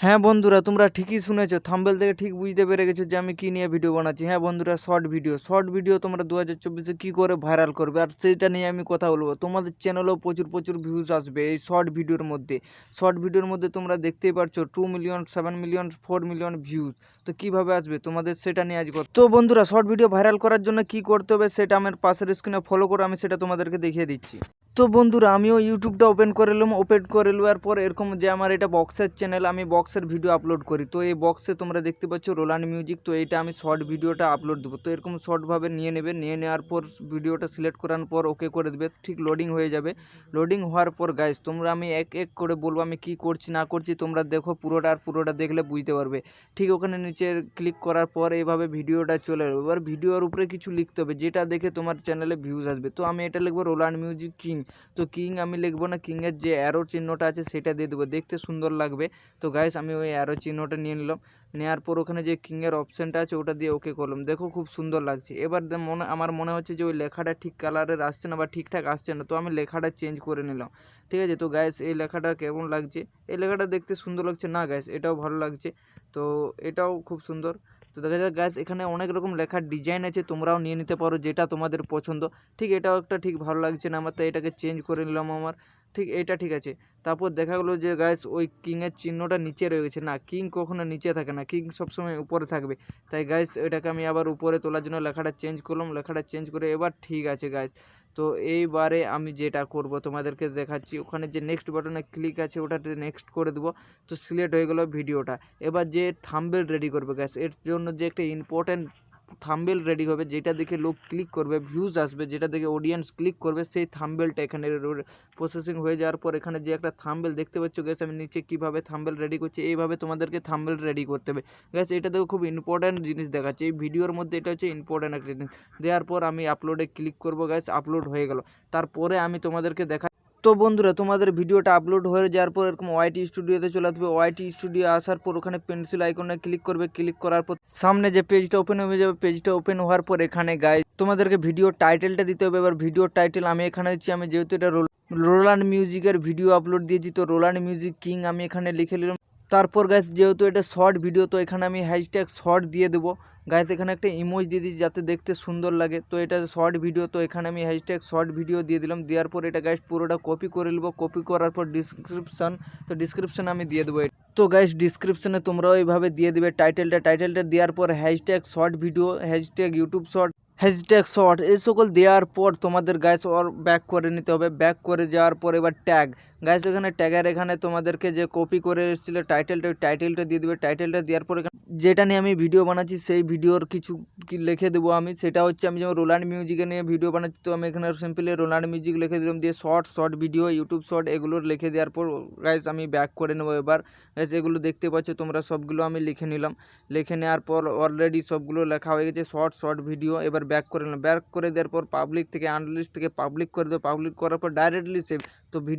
হ্যাঁ বন্ধুরা, তোমরা ঠিকই শুনেছো। থাম্বনেল থেকে ঠিক বুঝতে পেরে গেছো যে আমি কি নিয়ে ভিডিও বানাচ্ছি। হ্যাঁ বন্ধুরা, শর্ট ভিডিও তোমরা 2024-এ কী করে ভাইরাল করবে, আর সেইটা নিয়ে আমি কথা বলবো। তোমাদের চ্যানেলেও প্রচুর প্রচুর ভিউজ আসবে এই শর্ট ভিডিওর মধ্যে তোমরা দেখতেই পারছো 2 মিলিয়ন, 7 মিলিয়ন, 4 মিলিয়ন ভিউজ। তো কীভাবে আসবে তোমাদের, সেটা নিয়ে আজ কথা। তো বন্ধুরা, শর্ট ভিডিও ভাইরাল করার জন্য কি করতে হবে সেটা আমার পাশের স্ক্রিনে ফলো করে আমি সেটা তোমাদেরকে দেখিয়ে দিচ্ছি। তো বন্ধুরা, আমিও ইউটিউবটা ওপেন করে নেওয়ার পর এরকম যে আমার এটা বক্সের চ্যানেল, আমি বক্সের ভিডিও আপলোড করি। তো এই বক্সে তোমরা দেখতে পাচ্ছ রোলান্ড মিউজিক। তো এইটা আমি শর্ট ভিডিওটা আপলোড দেবো। তো এরকম শর্টভাবে নিয়ে নেবে, নিয়ে নেওয়ার পর ভিডিওটা সিলেক্ট করার পর ওকে করে দেবে। ঠিক লোডিং হয়ে যাবে। লোডিং হওয়ার পর গাইস তোমরা, আমি এক এক করে বলবো আমি কি করছি না করছি, তোমরা দেখো পুরোটা দেখলে বুঝতে পারবে। ঠিক ওখানে নিচে ক্লিক করার পর এইভাবে ভিডিওটা চলে যাবে। এবার ভিডিওর উপরে কিছু লিখতে হবে যেটা দেখে তোমার চ্যানেলে ভিউজ আসবে। তো আমি এটা লিখবো রোলান্ড মিউজিক কিং। তো কিং আমি লিখবো না, কিংয়ের যে অ্যারো চিহ্নটা আছে সেটা দিয়ে দেবো, দেখতে সুন্দর লাগবে। তো গাইস আমি ওই অ্যারো চিহ্নটা নিয়ে নিলাম। নেওয়ার পর ওখানে যে কিংয়ের অপশানটা আছে ওটা দিয়ে ওকে করলাম। দেখো খুব সুন্দর লাগছে। এবার আমার মনে হচ্ছে যে ওই লেখাটা ঠিক কালারের আসছে না বা ঠিকঠাক আসছে না, তো আমি লেখাটা চেঞ্জ করে নিলাম। ঠিক আছে, তো গাইস এই লেখাটা কেমন লাগছে? এই লেখাটা দেখতে সুন্দর লাগছে না গাইস? এটাও ভালো লাগছে। তো এটাও খুব সুন্দর। তো দেখা যাক গাইস, এখানে অনেক রকম লেখার ডিজাইন আছে, তোমরাও নিয়ে নিতে পারো যেটা তোমাদের পছন্দ। ঠিক এটাও একটা ঠিক ভালো লাগছে না আমার, তো এটাকে চেঞ্জ করে নিলাম আমার। ঠিক এইটা ঠিক আছে। তারপর দেখা গেলো যে গাইস ওই কিংয়ের চিহ্নটা নিচে রয়ে গেছে। না, কিং কখনো নিচে থাকে না, কিং সবসময় উপরে থাকবে। তাই গাইস এটাকে আমি আবার উপরে তোলার জন্য লেখাটা চেঞ্জ করলাম। লেখাটা চেঞ্জ করে এবার ঠিক আছে গাইস। তো এইবারে আমি যেটা করব তোমাদেরকে দেখাচ্ছি, ওখানে যে নেক্সট বাটনে ক্লিক আছে ওটাতে নেক্সট করে দেবো। তো সিলেক্ট হয়ে গেল ভিডিওটা। এবার যে থাম্বনেল রেডি করবে গাইস, এর জন্য যে একটা ইম্পর্ট্যান্ট থাম্বনেল রেডি হবে যেটা দেখে লোক ক্লিক করবে, ভিউজ আসবে, যেটা দেখে অডিয়েন্স ক্লিক করবে, সেই থাম্বনেলটা এখানে প্রসেসিং হয়ে যাওয়ার পর এখানে যে একটা থাম্বনেল দেখতে পাচ্ছ গ্যাস, আমি নিচে কীভাবে থাম্বনেল রেডি করছি, এইভাবে তোমাদেরকে থাম্বনেল রেডি করতে হবে গ্যাস। এটা দেখো খুব ইম্পর্ট্যান্ট জিনিস দেখাচ্ছে এই ভিডিওর মধ্যে, এটা হচ্ছে ইম্পর্ট্যান্ট একটা জিনিস। দেওয়ার পর আমি আপলোডে ক্লিক করবো গ্যাস, আপলোড হয়ে গেল। তারপরে আমি তোমাদেরকে দেখা। তো বন্ধুরা, তোমাদের ভিডিওটা আপলোড হয়ে যাওয়ার পর এরকম ওয়াইটি স্টুডিওতে চলে আসবে। ওয়াইটি স্টুডিও আসার পর ওখানে পেন্সিল আইকনে ক্লিক করবে। ক্লিক করার পর সামনে যে পেজটা ওপেন হয়ে যাবে, পেজটা ওপেন হওয়ার পর এখানে গাইস তোমাদেরকে ভিডিও টাইটেলটা দিতে হবে। এবার ভিডিও টাইটেল আমি এখানে দিচ্ছি, আমি যেহেতু এটা রোলান্ড মিউজিকের ভিডিও আপলোড দিয়েছি, তো রোলান্ড মিউজিক কিং আমি এখানে লিখে নিলাম। তারপর গাইস যেহেতু এটা শর্ট ভিডিও, তো এখানে আমি হ্যাশট্যাগ শর্ট দিয়ে দেবো। গাইস এখানে একটা ইমোজ দিয়ে দিই যাতে দেখতে সুন্দর লাগে। তো এটা শর্ট ভিডিও, তো এখানে আমি হ্যাশট্যাগ শর্ট ভিডিও দিয়ে দিলাম। দেওয়ার পর এটা গাইস পুরোটা কপি করে নেবো। কপি করার পর ডিসক্রিপশান, তো ডিসক্রিপশানে আমি দিয়ে দেবো। তো গাইস ডিসক্রিপশানে তোমরাও এইভাবে দিয়ে দেবে টাইটেলটা দেওয়ার পর hashtag short video, hashtag YouTube short, hashtag short, এই সকল দেওয়ার পর তোমাদের গাইস ওর ব্যাক করে নিতে হবে। ব্যাক করে যাওয়ার পর এবার ট্যাগ গাইস, এখানে ট্যাগের এখানে তোমাদেরকে যে কপি করে এসেছিলো টাইটেলটা দিয়ে দেবে। টাইটেলটা দেওয়ার পর যেটা নিয়ে আমি ভিডিও বানাচ্ছি সেই ভিডিওর কিছু কি লিখে দেবো আমি, সেটা হচ্ছে আমি যেমন রোলান্ড মিউজিকে নিয়ে ভিডিও বানাচ্ছি, তো আমি এখানে সিম্পলি রোলান্ড মিউজিক লিখে দিলাম। দিয়ে শর্ট ভিডিও, ইউটিউব শর্ট এগুলোর লিখে দেওয়ার পর গাইস আমি ব্যাক করে নেবো। এবার গাইস এগুলো দেখতে পাচ্ছ তোমরা, সবগুলো আমি লিখে নিলাম। লিখে নেওয়ার পর অলরেডি সবগুলো লেখা হয়ে গেছে শর্ট ভিডিও। এবার ব্যাক করে নিলাম। ব্যাক করে দেওয়ার পর পাবলিক থেকে আনলিস্ট থেকে পাবলিক করে দেবো। পাবলিক করার পর ডাইরেক্টলি সেভ। তো ভিডিও